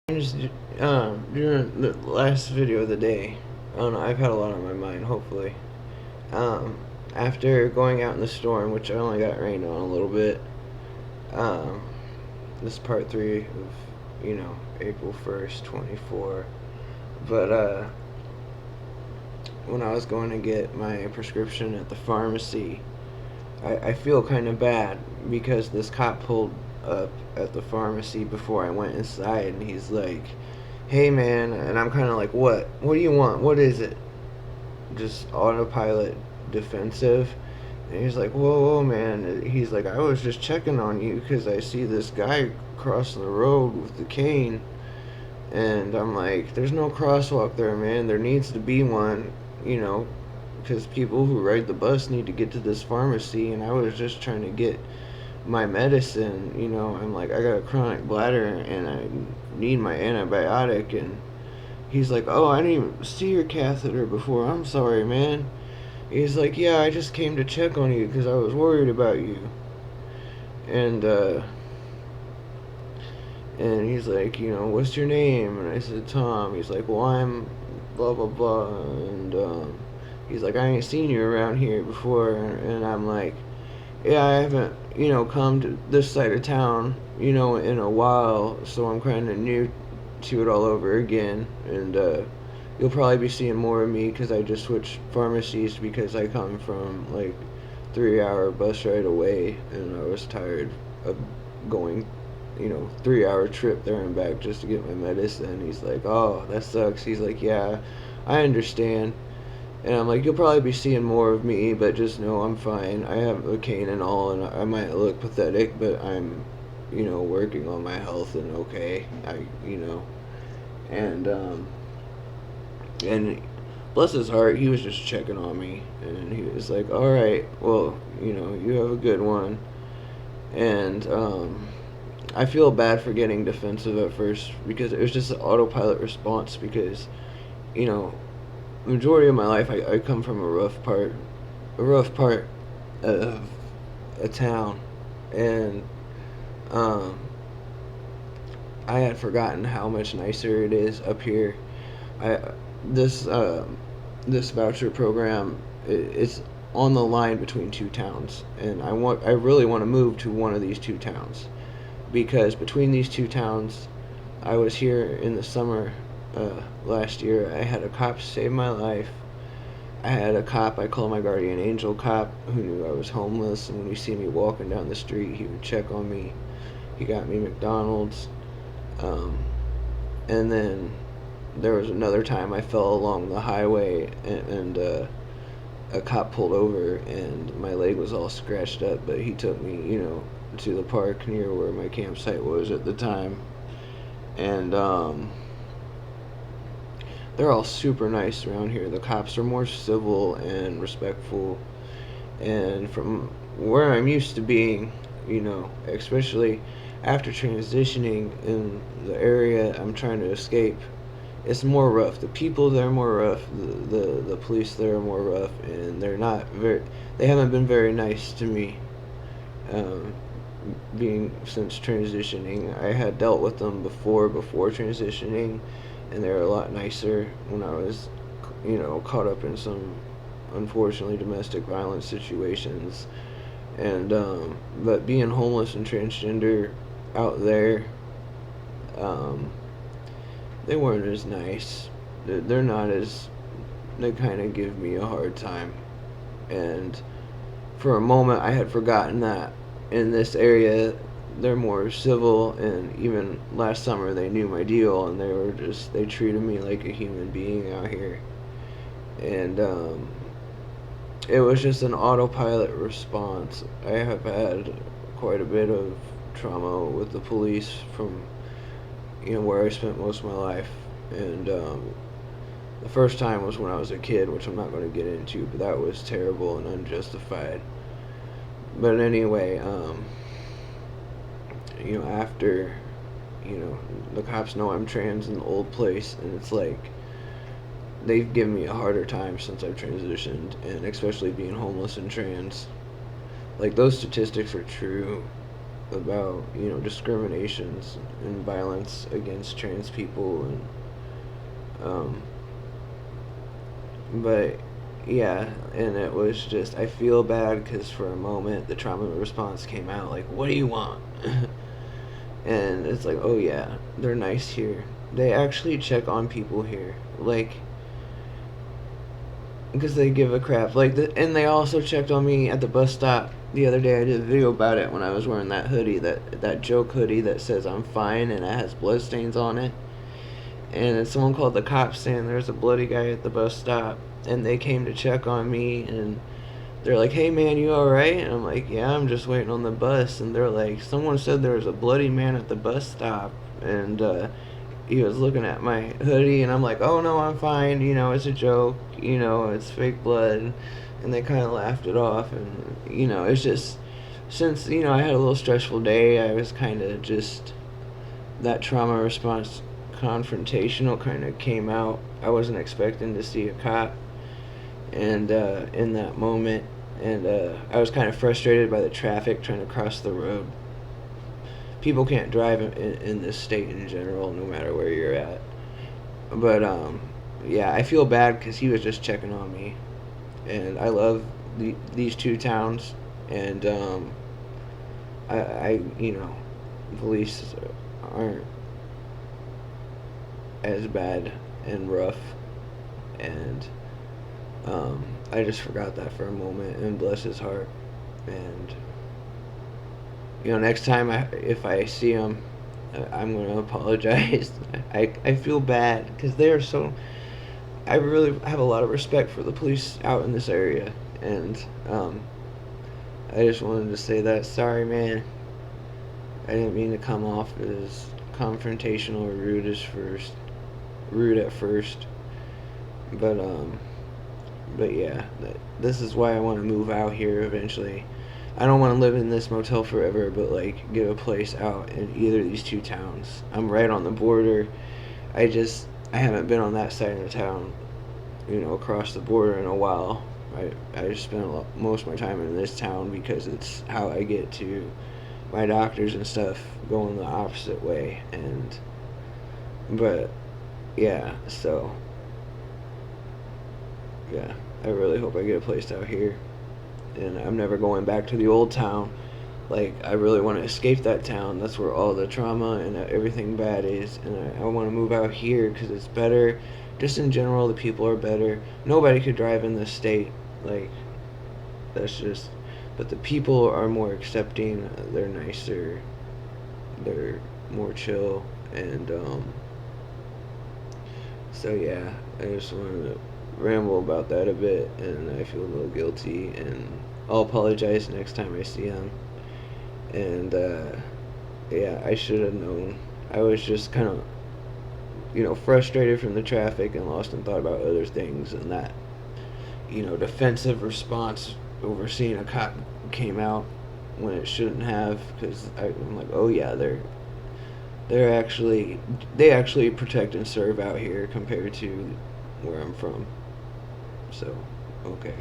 Just during the last video of the day, I don't know, I've had a lot on my mind, hopefully. Um, After going out in the storm, which I only got rained on a little bit, um, this is part three of, April 1st, 24. But, when I was going to get my prescription at the pharmacy, I feel kind of bad because this cop pulled up at the pharmacy before I went inside, and he's like, "Hey, man," and I'm kind of like, "What? What do you want? What is it?" Just autopilot defensive. And he's like, "Whoa, whoa, man." He's like, "I was just checking on you because I see this guy crossing the road with the cane." And I'm like, "There's no crosswalk there, man. There needs to be one, you know, because people who ride the bus need to get to this pharmacy." And I was just trying to get my medicine. I'm like, "I got a chronic bladder and I need my antibiotic." And he's like, "Oh, I didn't even see your catheter before. I'm sorry, man." He's like, "Yeah, I just came to check on you because I was worried about you." And and he's like, "What's your name?" And I said, "Tom." He's like, "Well, I'm blah blah blah." And he's like, "I ain't seen you around here before." And I'm like, "Yeah, I haven't, come to this side of town, in a while, so I'm kind of new to it all over again." And you'll probably be seeing more of me because I just switched pharmacies because I come from like 3 hour bus ride away, and I was tired of going, 3 hour trip there and back just to get my medicine. He's like, "Oh, that sucks." He's like, "Yeah, I understand." And I'm like, "You'll probably be seeing more of me, but just know I'm fine. I have a cane and all, and I might look pathetic, but I'm, working on my health and okay. And, and bless his heart, he was just checking on me, and he was like, "All right, well, you have a good one." And, I feel bad for getting defensive at first because it was just an autopilot response because, you know, majority of my life I come from a rough part of a town, and um, I had forgotten how much nicer it is up here. I this this voucher program, it's on the line between two towns, and I really want to move to one of these two towns because between these two towns, I was here in the summer last year. I had a cop save my life. I had a cop I call my guardian angel cop who knew I was homeless, and when he see me walking down the street, he would check on me. He got me McDonald's, um, and then there was another time I fell along the highway, and a cop pulled over, and my leg was all scratched up, but he took me, to the park near where my campsite was at the time, and they're all super nice around here. The cops are more civil and respectful, and from where I'm used to being, especially after transitioning in the area I'm trying to escape, it's more rough. The people there are more rough. The police there are more rough, and they haven't been very nice to me. Um, Being since transitioning, I had dealt with them before transitioning, and they were a lot nicer when I was, caught up in some unfortunately domestic violence situations. And but being homeless and transgender out there, um, they weren't as nice. They're not as. They kind of give me a hard time, and for a moment I had forgotten that in this area they're more civil, and even last summer they knew my deal, and they treated me like a human being out here. And it was just an autopilot response. I have had quite a bit of trauma with the police from where I spent most of my life, and the first time was when I was a kid, which I'm not going to get into, but that was terrible and unjustified. But anyway, after, the cops know I'm trans in the old place, and it's like they've given me a harder time since I've transitioned, and especially being homeless and trans. Like, those statistics are true. about, discriminations and violence against trans people, and um, but yeah, and it was just, I feel bad because for a moment the trauma response came out like, what do you want? And it's like, oh yeah, they're nice here. They actually check on people here, like, because they give a crap. And they also checked on me at the bus stop the other day. I did a video about it when I was wearing that hoodie, that joke hoodie that says I'm fine and it has bloodstains on it. And someone called the cops saying there's a bloody guy at the bus stop, and they came to check on me, and they're like, hey man, you alright? And I'm like, yeah, I'm just waiting on the bus. And they're like, someone said there was a bloody man at the bus stop, and he was looking at my hoodie, and I'm like, oh no, I'm fine, it's a joke, it's fake blood. And they kind of laughed it off. And it's just, since I had a little stressful day, I was kind of just, that trauma response confrontational kind of came out. I wasn't expecting to see a cop, and in that moment, and I was kind of frustrated by the traffic trying to cross the road. People can't drive in this state in general, no matter where you're at. But yeah, I feel bad because he was just checking on me, and I love these two towns, and I police aren't as bad and rough, and I just forgot that for a moment, and bless his heart. And next time if I see him, I'm gonna apologize. I feel bad because they are so. I really have a lot of respect for the police out in this area, and I just wanted to say that. Sorry, man. I didn't mean to come off as confrontational or rude at first, but yeah, this is why I want to move out here eventually. I don't want to live in this motel forever, but like get a place out in either of these two towns. I'm right on the border. I haven't been on that side of the town, across the border in a while. I just spend most of my time in this town because it's how I get to my doctors and stuff, going the opposite way. But yeah, so yeah, I really hope I get a place out here, and I'm never going back to the old town. Like, I really want to escape that town. That's where all the trauma and everything bad is, and I want to move out here because it's better. Just in general, the people are better. Nobody could drive in this state. Like, that's just. But the people are more accepting. They're nicer. They're more chill, and so yeah, I just wanted to ramble about that a bit, and I feel a little guilty, and I'll apologize next time I see him. And yeah, I should have known. I was just kind of, frustrated from the traffic and lost in thought about other things, and that, defensive response over seeing a cop came out when it shouldn't have, because I'm like, oh yeah, they actually protect and serve out here compared to where I'm from. So, okay.